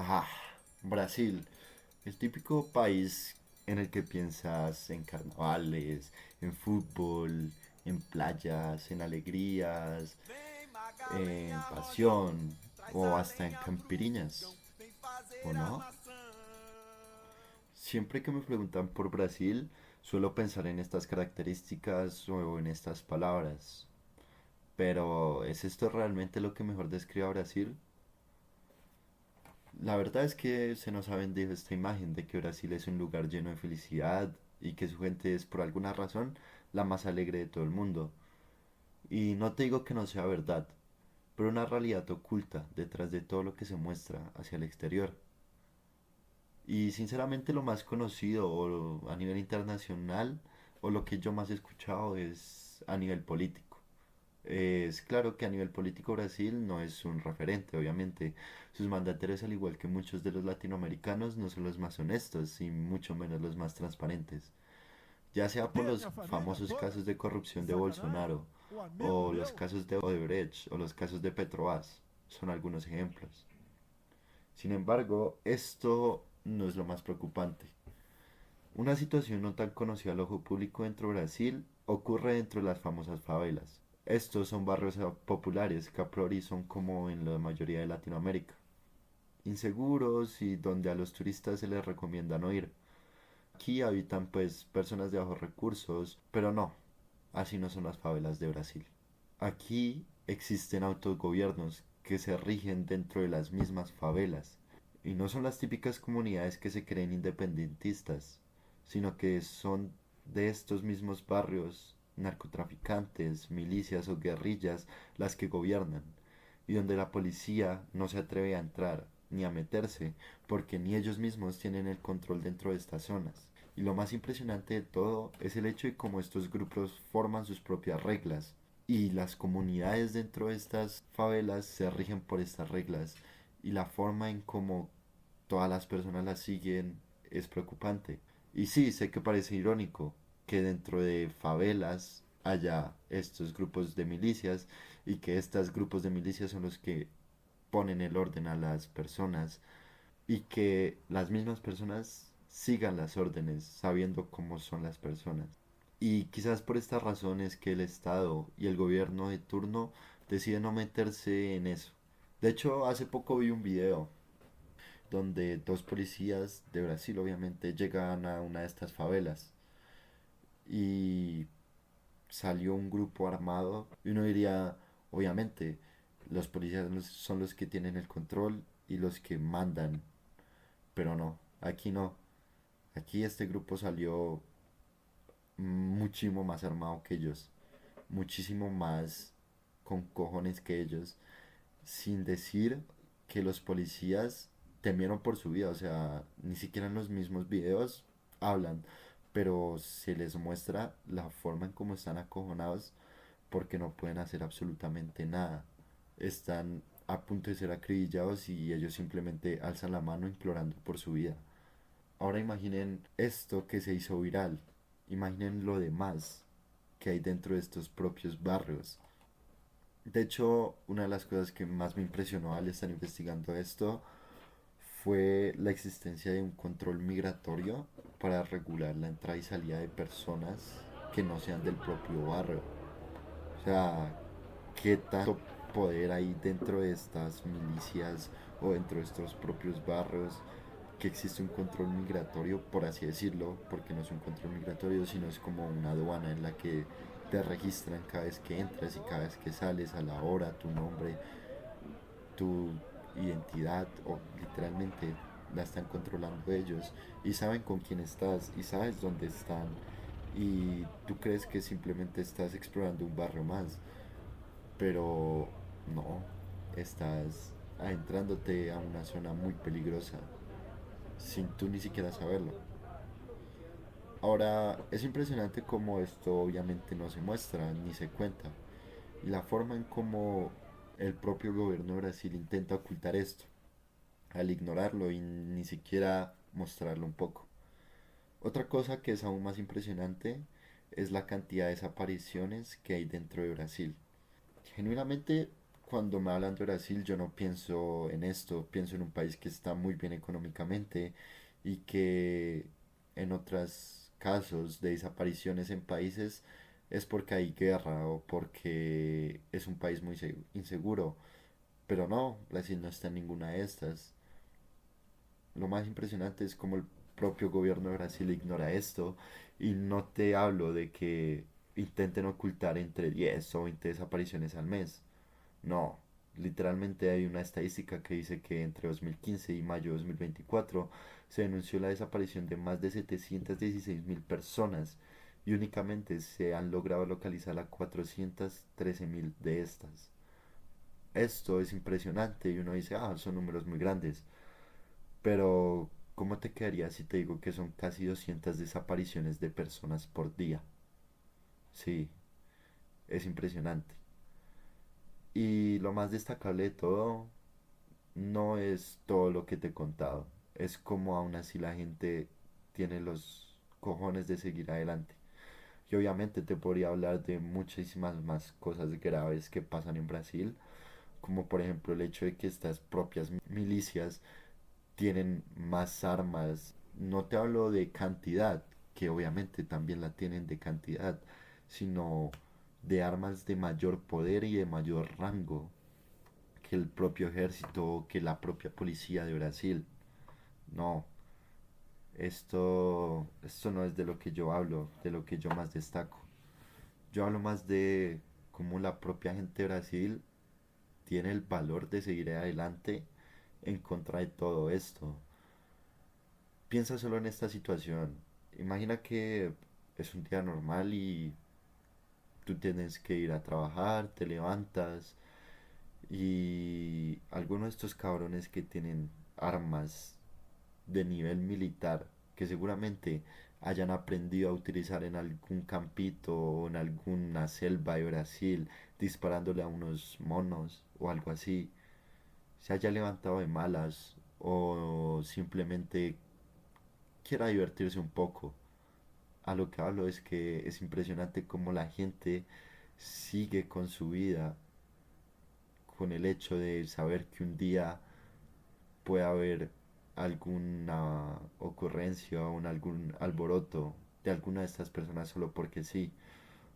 Ah, Brasil, el típico país en el que piensas en carnavales, en fútbol, en playas, en alegrías, en pasión o hasta en campiriñas, ¿o no? Siempre que me preguntan por Brasil, suelo pensar en estas características o en estas palabras. Pero, ¿es esto realmente lo que mejor describe a Brasil? La verdad es que se nos ha vendido esta imagen de que Brasil es un lugar lleno de felicidad y que su gente es por alguna razón la más alegre de todo el mundo. Y no te digo que no sea verdad, pero una realidad oculta detrás de todo lo que se muestra hacia el exterior. Y sinceramente lo más conocido a nivel internacional o lo que yo más he escuchado es a nivel político. Es claro que a nivel político Brasil no es un referente, obviamente. Sus mandatarios, al igual que muchos de los latinoamericanos, no son los más honestos y mucho menos los más transparentes. Ya sea por los famosos casos de corrupción de Bolsonaro, o los casos de Odebrecht, o los casos de Petrobras, son algunos ejemplos. Sin embargo, esto no es lo más preocupante. Una situación no tan conocida al ojo público dentro de Brasil ocurre dentro de las famosas favelas. Estos son barrios populares que a priori son como en la mayoría de Latinoamérica, inseguros y donde a los turistas se les recomienda no ir. Aquí habitan pues personas de bajos recursos, pero no, así no son las favelas de Brasil. Aquí existen autogobiernos que se rigen dentro de las mismas favelas y no son las típicas comunidades que se creen independentistas, sino que son de estos mismos barrios narcotraficantes, milicias o guerrillas las que gobiernan, y donde la policía no se atreve a entrar ni a meterse porque ni ellos mismos tienen el control dentro de estas zonas. Y lo más impresionante de todo es el hecho de cómo estos grupos forman sus propias reglas y las comunidades dentro de estas favelas se rigen por estas reglas y la forma en cómo todas las personas las siguen es preocupante. Y sí, sé que parece irónico que dentro de favelas haya estos grupos de milicias y que estos grupos de milicias son los que ponen el orden a las personas y que las mismas personas sigan las órdenes sabiendo cómo son las personas. Y quizás por estas razones que el Estado y el gobierno de turno deciden no meterse en eso. De hecho, hace poco vi un video donde dos policías de Brasil obviamente llegan a una de estas favelas y salió un grupo armado y uno diría, obviamente, los policías son los que tienen el control y los que mandan, pero no, aquí no. Aquí este grupo salió muchísimo más armado que ellos, muchísimo más con cojones que ellos, sin decir que los policías temieron por su vida, o sea, ni siquiera en los mismos videos hablan, pero se les muestra la forma en cómo están acojonados porque no pueden hacer absolutamente nada. Están a punto de ser acribillados y ellos simplemente alzan la mano implorando por su vida. Ahora imaginen esto que se hizo viral. Imaginen lo demás que hay dentro de estos propios barrios. De hecho, una de las cosas que más me impresionó al estar investigando esto fue la existencia de un control migratorio para regular la entrada y salida de personas que no sean del propio barrio. O sea, qué tanto poder hay dentro de estas milicias o dentro de estos propios barrios que existe un control migratorio, por así decirlo, porque no es un control migratorio, sino es como una aduana en la que te registran cada vez que entras y cada vez que sales, a la hora, tu nombre, tu identidad, o literalmente la están controlando ellos y saben con quién estás y sabes dónde están y tú crees que simplemente estás explorando un barrio más, pero no, estás adentrándote a una zona muy peligrosa sin tú ni siquiera saberlo. Ahora, es impresionante cómo esto obviamente no se muestra ni se cuenta. Y la forma en cómo el propio gobierno de Brasil intenta ocultar esto, al ignorarlo y ni siquiera mostrarlo un poco. Otra cosa que es aún más impresionante es la cantidad de desapariciones que hay dentro de Brasil. Genuinamente, cuando me hablan de Brasil, yo no pienso en esto, pienso en un país que está muy bien económicamente y que en otros casos de desapariciones en países es porque hay guerra o porque es un país muy inseguro. Pero no, Brasil no está en ninguna de estas. Lo más impresionante es cómo el propio gobierno de Brasil ignora esto y no te hablo de que intenten ocultar entre 10 o 20 desapariciones al mes. No, literalmente hay una estadística que dice que entre 2015 y mayo de 2024 se denunció la desaparición de más de 716.000 personas y únicamente se han logrado localizar a 413.000 de estas. Esto es impresionante y uno dice, ah, son números muy grandes, pero ¿cómo te quedaría si te digo que son casi 200 desapariciones de personas por día? Sí, es impresionante. Y lo más destacable de todo no es todo lo que te he contado, es como aún así la gente tiene los cojones de seguir adelante. Y obviamente te podría hablar de muchísimas más cosas graves que pasan en Brasil, como por ejemplo el hecho de que estas propias milicias tienen más armas. No te hablo de cantidad, que obviamente también la tienen de cantidad, sino de armas de mayor poder y de mayor rango que el propio ejército o que la propia policía de Brasil. No, esto no es de lo que yo hablo, de lo que yo más destaco. Yo hablo más de cómo la propia gente de Brasil tiene el valor de seguir adelante en contra de todo esto. Piensa solo en esta situación. Imagina que es un día normal y tú tienes que ir a trabajar, te levantas y algunos de estos cabrones que tienen armas de nivel militar que seguramente hayan aprendido a utilizar en algún campito o en alguna selva de Brasil disparándole a unos monos o algo así, se haya levantado de malas o simplemente quiera divertirse un poco. A lo que hablo es que es impresionante cómo la gente sigue con su vida, con el hecho de saber que un día puede haber alguna ocurrencia o algún alboroto de alguna de estas personas solo porque sí.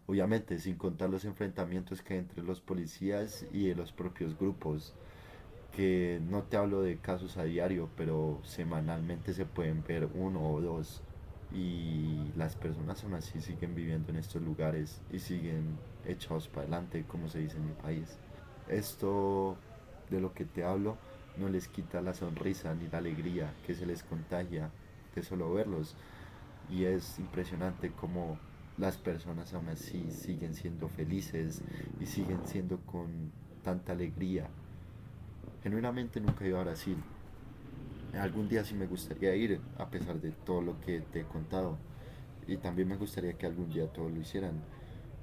Obviamente, sin contar los enfrentamientos que hay entre los policías y de los propios grupos, que no te hablo de casos a diario, pero semanalmente se pueden ver uno o dos. Y las personas aún así siguen viviendo en estos lugares y siguen echados para adelante, como se dice en mi país. Esto de lo que te hablo no les quita la sonrisa ni la alegría que se les contagia de solo verlos. Y es impresionante cómo las personas aún así siguen siendo felices y siguen siendo con tanta alegría. Genuinamente nunca he ido a Brasil. Algún día sí me gustaría ir, a pesar de todo lo que te he contado. Y también me gustaría que algún día todos lo hicieran,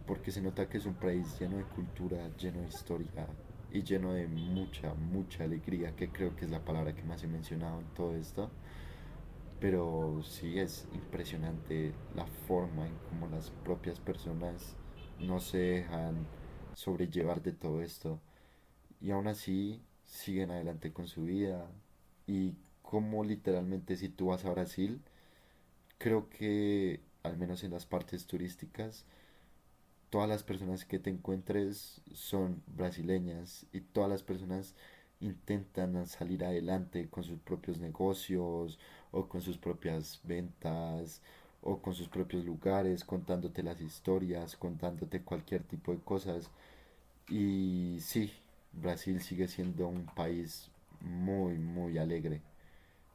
porque se nota que es un país lleno de cultura, lleno de historia y lleno de mucha, mucha alegría, que creo que es la palabra que más he mencionado en todo esto. Pero sí es impresionante la forma en cómo las propias personas no se dejan sobrellevar de todo esto y aún así siguen adelante con su vida y como literalmente si tú vas a Brasil, creo que al menos en las partes turísticas todas las personas que te encuentres son brasileñas y todas las personas intentan salir adelante con sus propios negocios o con sus propias ventas o con sus propios lugares, contándote las historias, contándote cualquier tipo de cosas. Y sí, Brasil sigue siendo un país muy, muy alegre.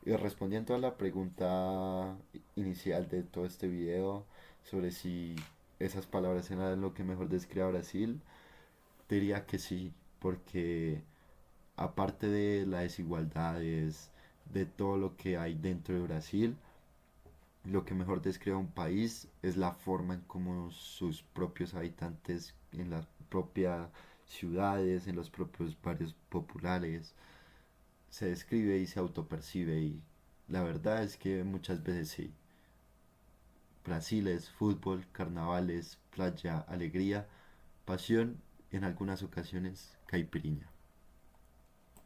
Y respondiendo a la pregunta inicial de todo este video sobre si esas palabras eran lo que mejor describe a Brasil, diría que sí, porque aparte de las desigualdades, de todo lo que hay dentro de Brasil, lo que mejor describe a un país es la forma en cómo sus propios habitantes en las propias ciudades, en los propios barrios populares, se describe y se autopercibe y la verdad es que muchas veces sí. Brasil es fútbol, carnavales, playa, alegría, pasión y en algunas ocasiones caipiriña.